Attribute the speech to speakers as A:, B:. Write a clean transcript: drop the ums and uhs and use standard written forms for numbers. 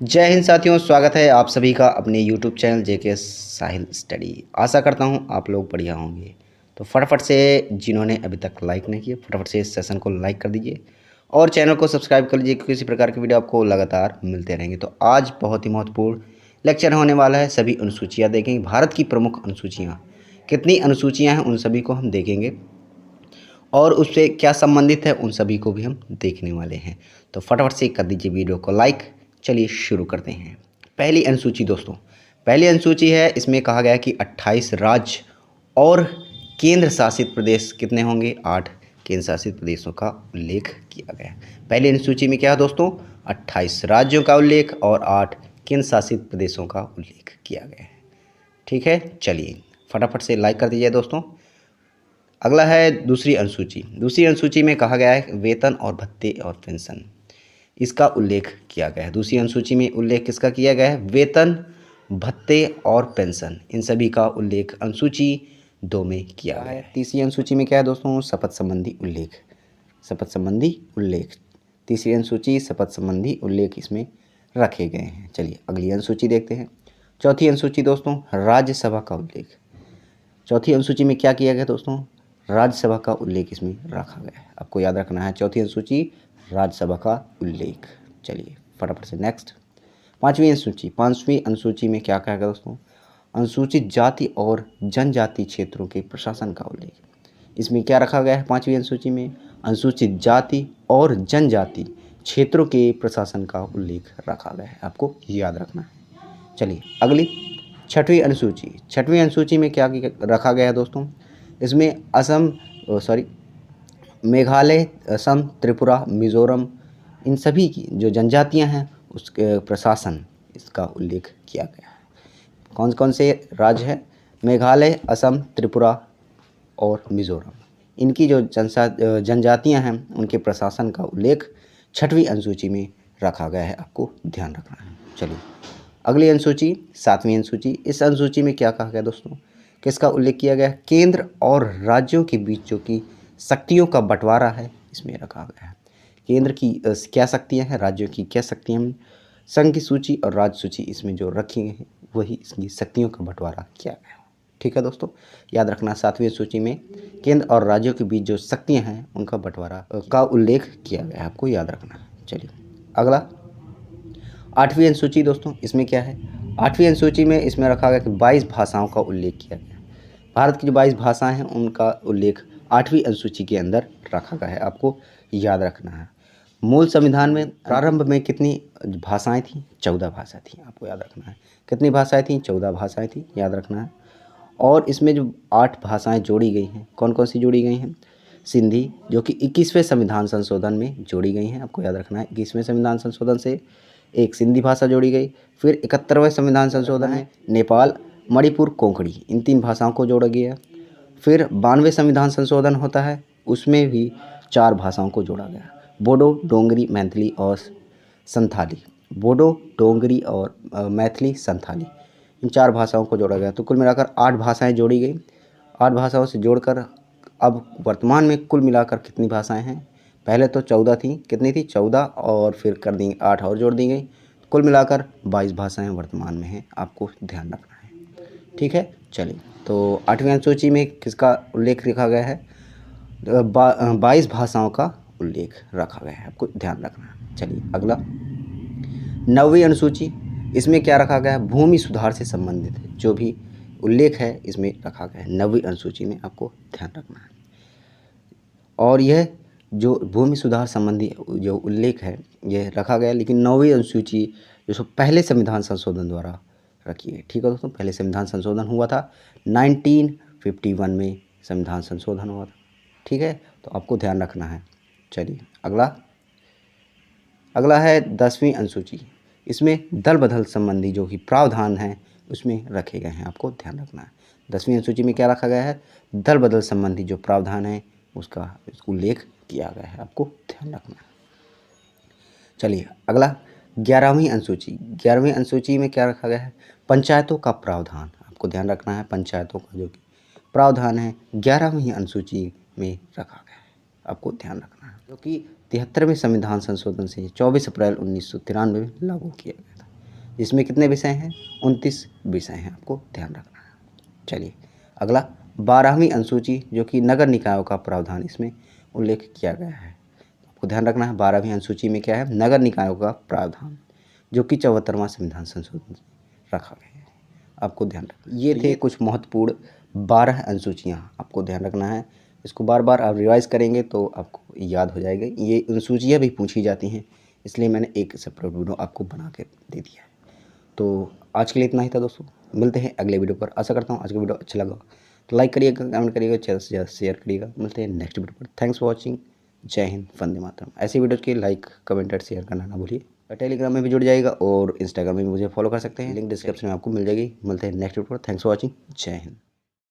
A: जय हिंद साथियों, स्वागत है आप सभी का अपने यूट्यूब चैनल जेके साहिल स्टडी। आशा करता हूँ आप लोग बढ़िया होंगे। तो फटाफट से जिन्होंने अभी तक लाइक नहीं किया, फटाफट से इस सेशन को लाइक कर दीजिए और चैनल को सब्सक्राइब कर लीजिए, क्योंकि इसी प्रकार की वीडियो आपको लगातार मिलते रहेंगे। तो आज बहुत ही महत्वपूर्ण लेक्चर होने वाला है। सभी अनुसूचियाँ देखेंगे, भारत की प्रमुख अनुसूचियाँ, कितनी अनुसूचियाँ हैं उन सभी को हम देखेंगे और उससे क्या संबंधित है उन सभी को भी हम देखने वाले हैं। तो फटाफट से कर दीजिए वीडियो को लाइक। चलिए शुरू करते हैं। पहली अनुसूची दोस्तों, पहली अनुसूची है, इसमें कहा गया है कि 28 राज्य और केंद्र शासित प्रदेश कितने होंगे, 8 केंद्र शासित प्रदेशों का उल्लेख किया गया है। पहली अनुसूची में क्या है दोस्तों, 28 राज्यों का उल्लेख और 8 केंद्र शासित प्रदेशों का उल्लेख किया गया है। ठीक है, चलिए फटाफट से लाइक कर दीजिए दोस्तों। अगला है दूसरी अनुसूची। दूसरी अनुसूची में कहा गया है वेतन और भत्ते और पेंशन, इसका उल्लेख किया गया है। दूसरी अनुसूची में उल्लेख किसका किया गया है, वेतन, भत्ते और पेंशन, इन सभी का उल्लेख अनुसूची 2 में किया गया है। तीसरी अनुसूची में क्या है दोस्तों, शपथ संबंधी उल्लेख, शपथ संबंधी उल्लेख। तीसरी अनुसूची शपथ संबंधी उल्लेख इसमें रखे गए हैं। चलिए अगली अनुसूची देखते हैं। चौथी अनुसूची दोस्तों, राज्यसभा का उल्लेख। चौथी अनुसूची में क्या किया गया दोस्तों, राज्यसभा का उल्लेख इसमें रखा गया है। आपको याद रखना है, चौथी अनुसूची राज्यसभा का उल्लेख। चलिए फटाफट से नेक्स्ट। पांचवी अनुसूची। पांचवी अनुसूची में क्या कहा गया दोस्तों, अनुसूचित जाति और जनजाति क्षेत्रों के प्रशासन का उल्लेख। इसमें क्या रखा गया है पांचवी अनुसूची में, अनुसूचित जाति और जनजाति क्षेत्रों के प्रशासन का उल्लेख रखा गया है। आपको याद रखना है। चलिए अगली छठवीं अनुसूची। छठवीं अनुसूची में क्या रखा गया है दोस्तों, इसमें मेघालय, असम, त्रिपुरा, मिज़ोरम, इन सभी की जो जनजातियां हैं उसके प्रशासन, इसका उल्लेख किया गया है। कौन कौन से राज्य हैं, मेघालय, असम, त्रिपुरा और मिज़ोरम, इनकी जो जनजातियां हैं उनके प्रशासन का उल्लेख छठवीं अनुसूची में रखा गया है। आपको ध्यान रखना है। चलिए अगली अनुसूची, सातवीं अनुसूची। इस अनुसूची में क्या कहा गया दोस्तों, किसका उल्लेख किया गया है, केंद्र और राज्यों के बीच जो कि शक्तियों का बंटवारा है इसमें रखा गया है। केंद्र की क्या शक्तियां हैं, राज्यों की क्या शक्तियां हैं, संघ की सूची और राज्य सूची इसमें जो रखी गई हैं वही इसकी शक्तियों का बंटवारा किया गया है। ठीक है दोस्तों, याद रखना, सातवीं सूची में केंद्र और राज्यों के बीच जो शक्तियाँ हैं उनका बंटवारा का उल्लेख किया गया है। आपको याद रखना है। चलिए अगला आठवीं अनुसूची दोस्तों, इसमें क्या है, आठवीं अनुसूची में इसमें रखा गया कि 22 भाषाओं का उल्लेख किया गया। भारत की जो 22 भाषाएं हैं उनका उल्लेख आठवीं अनुसूची के अंदर रखा गया है। आपको याद रखना है। मूल संविधान में प्रारंभ में कितनी भाषाएं थीं, 14 भाषा थी। आपको याद रखना है, कितनी भाषाएं थीं, 14 भाषाएं थी, याद रखना है। और इसमें जो 8 भाषाएं जोड़ी गई हैं, कौन कौन सी जोड़ी गई हैं, सिंधी, जो कि 21वें संविधान संशोधन में जोड़ी गई हैं। आपको याद रखना है, 21वें संविधान संशोधन से एक सिंधी भाषा जोड़ी गई। फिर 71वें संविधान संशोधन है नेपाल, मणिपुर, कोंकणी, इन 3 भाषाओं को जोड़ा गया। फिर 92वें संविधान संशोधन होता है, उसमें भी 4 भाषाओं को जोड़ा गया, बोडो, डोंगरी, मैथिली और संथाली। बोडो, डोंगरी और मैथिली, संथाली, इन 4 भाषाओं को जोड़ा गया। तो कुल मिलाकर 8 भाषाएं जोड़ी गई। 8 भाषाओं से जोड़कर अब वर्तमान में कुल मिलाकर कितनी भाषाएं हैं, पहले तो 14 थी, कितनी थी, 14, और फिर कर दी 8 और जोड़ दी गई, कुल मिलाकर 22 भाषाएं वर्तमान में हैं। आपको ध्यान रखना है। ठीक है, चलिए तो आठवीं अनुसूची में किसका उल्लेख लिखा गया है, 22 भाषाओं का उल्लेख रखा गया है। आपको ध्यान रखना है। चलिए अगला नौवीं अनुसूची। इसमें क्या रखा गया है, भूमि सुधार से संबंधित है जो भी उल्लेख है इसमें रखा गया है नौवीं अनुसूची में। आपको ध्यान रखना है। और यह जो भूमि सुधार संबंधी जो उल्लेख है यह रखा गया, लेकिन नौवीं अनुसूची जो पहले संविधान संशोधन द्वारा रखी है। ठीक है दोस्तों, पहले संविधान संशोधन हुआ था 1951 में संविधान संशोधन हुआ था। ठीक है, तो आपको ध्यान रखना है। चलिए अगला है 10वीं अनुसूची। इसमें दल बदल संबंधी जो कि प्रावधान हैं उसमें रखे गए हैं। आपको ध्यान रखना है। 10वीं अनुसूची में क्या रखा गया है, दल बदल संबंधी जो प्रावधान है उसका उल्लेख किया गया है। आपको ध्यान रखना है। चलिए अगला 11वीं अनुसूची। 11वीं अनुसूची में क्या रखा गया है, पंचायतों का प्रावधान। आपको ध्यान रखना है, पंचायतों का जो प्रावधान है 11वीं अनुसूची में रखा गया है। आपको ध्यान रखना है, जो कि 73वें संविधान संशोधन से 24 अप्रैल 1993 में लागू किया गया था। इसमें कितने विषय हैं? 29 विषय हैं, आपको ध्यान रखना है। चलिए अगला 12वीं अनुसूची जो कि नगर निकायों का प्रावधान इसमें उल्लेख किया गया है। आपको ध्यान रखना है 12वीं अनुसूची में क्या है? नगर निकायों का प्रावधान जो कि 74वां संविधान संशोधन रखा गया है। आपको ध्यान रखना। ये थे कुछ महत्वपूर्ण 12 अनुसूचियाँ, आपको ध्यान रखना है। इसको बार बार आप रिवाइज़ करेंगे तो आपको याद हो जाएगा। ये अनुसूचियाँ भी पूछी जाती हैं, इसलिए मैंने एक सेपरेट वीडियो आपको बना के दे दिया है। तो आज के लिए इतना ही था दोस्तों, मिलते हैं अगले वीडियो पर। आशा करता हूँ आज का वीडियो अच्छा लगा तो लाइक करिएगा, कमेंट करिएगा, ज़्यादा से ज़्यादा शेयर करिएगा। मिलते हैं नेक्स्ट वीडियो पर। Thanks for watching. जय हिंद, वंदे मातरम। ऐसी वीडियो के लाइक, कमेंट और शेयर करना ना भूलिए। टेलीग्राम में भी जुड़ जाएगा और इंस्टाग्राम में भी मुझे फॉलो कर सकते हैं, लिंक डिस्क्रिप्शन में आपको मिल जाएगी। मिलते हैं नेक्स्ट वीडियो पर। Thanks for watching. जय हिंद।